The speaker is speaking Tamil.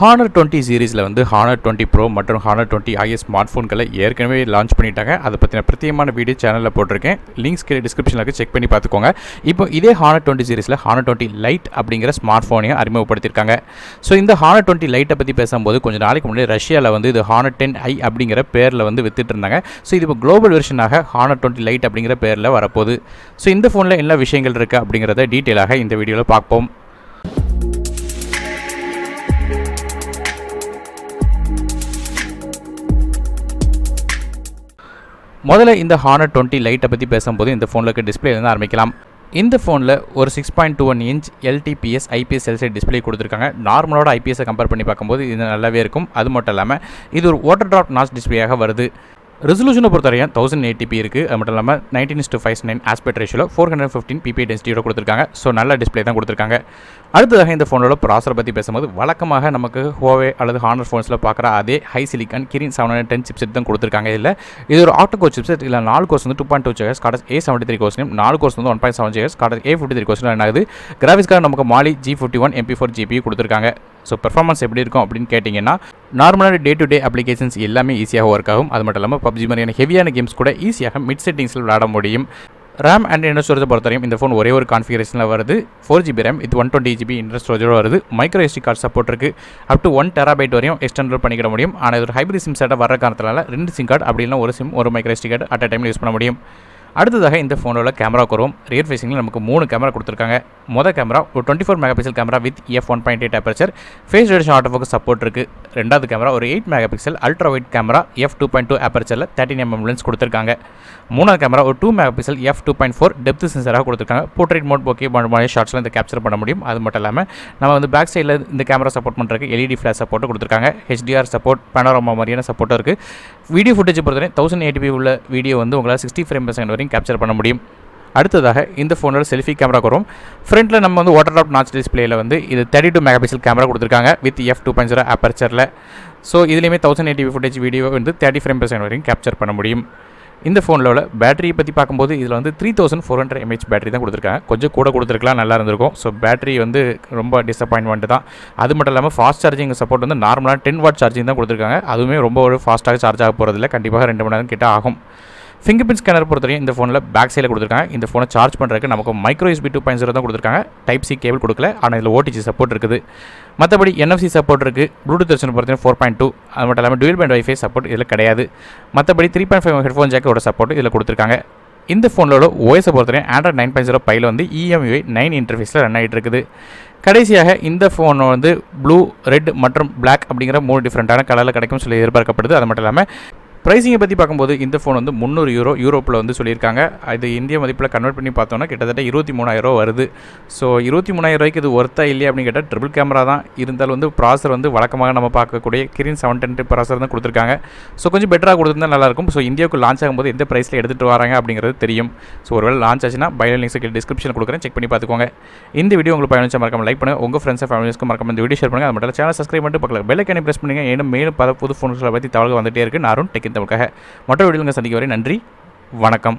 Honor 20 சீரிஸில் வந்து Honor 20 Pro மற்றும் Honor 20 IS ஸ்மார்ட் ஃபோன்களை ஏற்கனவே லான்ச் பண்ணிட்டாங்க. அதை பற்றின பிரத்யேகமான வீடியோ சேனலில் போட்டிருக்கேன். லிங்க்ஸ் கீழே டிஸ்கிரிப்ஷனில் செக் பண்ணி பார்த்துக்கோங்க. இப்போ இதே Honor 20 சீரிஸில் Honor 20 Lite அப்படிங்கிற ஸ்மார்ட் ஃபோனையும் அறிமுகப்படுத்தியிருக்காங்க. ஸோ இந்த Honor 20 Lite பற்றி பேசும்போது கொஞ்சம் நாளைக்கு முன்னாடி ரஷ்யாவில் வந்து இது Honor 10i அப்படிங்கிற பேரில் வந்து வித்துட்டு இருந்தாங்க. ஸோ இது இப்போ குளோபல் வெர்ஷனாக Honor 20 Lite அப்படிங்கிற பேரில் வரப்போகுது. ஸோ இந்த ஃபோனில் என்ன விஷயங்கள் இருக்குது அப்படிங்கிறத டீட்டெயிலாக இந்த வீடியோவில் பார்ப்போம். முதல்ல இந்த Honor 20 Lite பற்றி பேசும்போது இந்த ஃபோனில் இருக்க டிஸ்பிளேலேருந்து ஆரம்பிக்கலாம். இந்த ஃபோனில் ஒரு 6.21 inch LTPS IPS LCD display கொடுத்துருக்காங்க. நார்மலோட IPS கம்பேர் பண்ணி பார்க்கும்போது இது நல்லாவே இருக்கும். அது மட்டும் இல்லாமல் இது ஒரு வாட்டர் ட்ராப் நாச் டிஸ்பிளேயாக வருது. ரெசல்யூஷனை பொறுத்தவரையும் 1080p இருக்குது. அது மட்டும் இல்லாமல் 19:5:9 ஆஸ்பெக்ட் ரேஷியோவில் 415 ppi டென்சிட்டியோட கொடுத்துருக்காங்க. ஸோ நல்ல டிஸ்பிளே தான் கொடுத்துருக்காங்க. அடுத்ததாக இந்த ஃபோனோட ப்ராசரை பற்றி பேசும்போது வழக்கமாக நமக்கு Huawei அல்லது Honor ஃபோன்ஸில் பார்க்குற அதே ஹை சிலிக்கான் Kirin 710 சிப்செட் தான் கொடுத்துருக்காங்க. இதில் இது ஒரு ஆக்டோ சிப்செட். இல்லை 4 கோர்ஸ் வந்து 2.2 GHz கார்டஸ் A73 கோர்ஸ்லையும் 4 கோர்ஸ் வந்து 1.7 GHz கார்டஸ் A53 கோர்ஸ்லையும் என்ன ஆகுது. கிராஃபிக்ஸ் கார்டு நமக்கு Mali G51 MP4 GPU கொடுத்துருக்காங்க. ஸோ பெர்ஃபார்மன்ஸ் எப்படி இருக்கும் அப்படின்னு கேட்டிங்கன்னா நார்மலான டே டு டே அப்ளிகேஷன்ஸ் எல்லாமே ஈஸியாக ஒர்க் ஆகும். அது மட்டும் இல்லாமல் PUBG மாதிரியான ஹெவியான கேம்ஸ் கூட ஈஸியாக மிட் செட்டிங்ஸில் விளையாட முடியும். RAM அண்ட் இன்டர்னல் ஸ்டோரேஜை பொறுத்தவரையும் இந்த ஃபோன் ஒரே ஒரு கான்ஃபிகரேஷனில் வருது. 4GB RAM இது 120GB இன்டர்னல் ஸ்டோரேஜோடு வருது. மைக்ரோ SD கார்டு சப்போர்ட் இருக்குது. அப் டு 1 TB வரையும் எக்ஸ்டெண்டர் பண்ணிக்கிட முடியும். ஆனால் இது ஒரு ஹைப்ரிட் சிம் செட்டாக வர காரணத்தினால 2 சிம் கார்டு அப்படி இல்லைனா ஒரு சிம் ஒரு micro SD card at a டைமில் யூஸ் பண்ண முடியும். அடுத்ததாக இந்த ஃபோனோட கேமரா வருவோம். ரியர் ஃபேஸிங்கில் நமக்கு 3 கேமரா கொடுத்துருக்காங்க. மொதல் கேமரா ஒரு 24 megapixel camera with f1.8 aperture face detection auto focus support இருக்குது. ரெண்டாவது கேமரா ஒரு 8 megapixel ultra wide camera f2.2 அபர்ச்சரில் 13mm லென்ஸ் கொடுத்துருக்காங்க. மூணாவது கேமரா ஒரு 2 மெகாபிக்சல் f2.4 டெப்த் சென்சராக கொடுத்துருக்காங்க. போர்ட்ரேட் மோட் போக்கே மாதிரி ஷார்ட்ஸில் இந்த கேப்சர் பண்ண முடியும். அது மட்டும் இல்லாமல் நம்ம வந்து பேக் சைடில் இந்த கேமரா சப்போர்ட் பண்ணுறதுக்கு LED ஃப்ளாஷ் சப்போர்ட் கொடுத்துருக்காங்க. HDR சப்போர்ட் பேனோராமா மாதிரியான சப்போர்ட்டும் இருக்குது. வீடியோ ஃபுட்டேஜ் பொறுத்தவரை 1080p உள்ள வீடியோ வந்து உங்களால் 60 frames வரையும் கேப்சர் பண்ண முடியும். அடுத்ததாக இந்த ஃபோனோட செல்ஃபி கேமரா வரும். ஃப்ரண்ட்டில் நம்ம வந்து வாட்டர் ட்ராப் நாச் டிஸ்பிளேயில் வந்து இது 32 மெகாபிக்சல் கேமரா கொடுத்துருக்காங்க வித் f2.0 அபர்ச்சரில். ஸோ இதுலேயுமே 1080p ஃபுட்டேஜ் வீடியோ வந்து 30 frames வரையும் கேப்சர் பண்ண முடியும். இந்த ஃபோனில் உள்ள பேட்டரியை பற்றி பார்க்கும்போது இதில் வந்து 3400 mAh பேட்டரி தான் கொடுத்துருக்காங்க. கொஞ்சம் கூட கொடுத்துருக்கலாம், நல்லா இருந்திருக்கும். ஸோ பேட்டரி வந்து ரொம்ப டிசப்பாயின்மெண்ட் தான். அது மட்டும் இல்லாமல் ஃபாஸ்ட் சார்ஜிங் சப்போர்ட் வந்து நார்மலாக 10 வாட் சார்ஜிங் தான் கொடுத்துருக்காங்க. அதுவுமே ரொம்ப ஒரு ஃபாஸ்ட்டாக சார்ஜ் ஆக போகிறதில்ல. கண்டிப்பாக 2 மணி நேரம் கிட்ட ஆகும். ஃபிங்கர் பிரிண்ட் ஸ்கேனர் பொறுத்தவரையும் இந்த ஃபோனில் பேக் சைடில் கொடுத்துருக்காங்க. இந்த ஃபோனை சார்ஜ் பண்ணுறதுக்கு நமக்கு மைக்ரோ USB 2.0 தான் கொடுத்துருக்காங்க. டைப் C கேபிள் கொடுக்கல. ஆனால் இதில் OTG சப்போர்ட் இருக்குது. மற்றபடி NFC சப்போர்ட் இருக்குது. ப்ளூடூத் வெர்ஷன் பொறுத்தவரையும் 4.2. அது மட்டும் இல்லாமல் டூயல் பேண்ட் வைஃபை சப்போர்ட் இதில் கிடையாது. மற்றபடி 3.5 ஹெட்ஃபோன் ஜாக்கோட சப்போர்ட் இதில் கொடுத்துருக்காங்க. இந்த ஃபோனோட OS பொறுத்தவரையும் Android 9.0 பையில் வந்து EMUI 9 இன்டர்ஃபேஸில் ரன் ஆகிட்டு இருக்குது. கடைசியாக இந்த ஃபோன் வந்து ப்ளூ, ரெட் மற்றும் பிளாக் அப்படிங்கிற 3 டிஃப்ரெண்ட்டான கலரில் கிடைக்கும் சொல்லி எதிர்பார்க்கப்படுது. அது மட்டும் இல்லாமல் ப்ரைஸிங்கை பற்றி பார்க்கும்போது இந்த ஃபோன் வந்து €300 யூரோப்பில் வந்து சொல்லியிருக்காங்க. இது இந்திய மதிப்பில் கன்வெர்ட் பண்ணி பார்த்தோன்னா கிட்டத்தட்ட 23,000 வருது. ஸோ 23,000 இது ஒர்த்தா இல்லையா அப்படின்னு கேட்டால் ட்ரிபிள் கேமரா தான் இருந்தாலும் வந்து ப்ராசர் வந்து வழக்கமாக நம்ம பார்க்கக்கூடிய Kirin 710 ப்ராசர் தான் கொடுத்துருக்காங்க. ஸோ கொஞ்சம் பெட்டராக கொடுத்துருந்தா நல்லாயிருக்கும். ஸோ இந்தியாவுக்கு லான்ச் ஆகும்போது எந்த ப்ரைஸில் எடுத்துகிட்டு வராங்க அப்படிங்கிறது தெரியும். ஸோ ஒருவேளை லான்ச் ஆச்சுன்னா பை லிங்க்ஸ் டிஸ்கிரிப்ஷனில் கொடுக்குறேன், செக் பண்ணி பார்த்துக்கோங்க. இந்த வீடியோ உங்களுக்கு பயணிச்சா மறக்காம லைக் பண்ணுங்கள். உங்கள் ஃப்ரெண்ட்ஸ் ஃபேமிலிஸ்க்கு மறக்காம இந்த வீடியோ ஷேர் பண்ணுங்கள். அது மட்டும் சேனல் சப்ஸ்கிரைப் பண்ணிட்டு பக்கத்தில் பெல் ஐக்கானை பிரஸ் பண்ணுங்கள். ஏன்னா மேலும் பல புது ஃபோன்களை பற்றி தகவல்கள் வந்துகிட்டே இருக்குது. நான் டெக் தமிழுக்காக மற்ற வீடியோங்க சந்திக்க வரை நன்றி, வணக்கம்.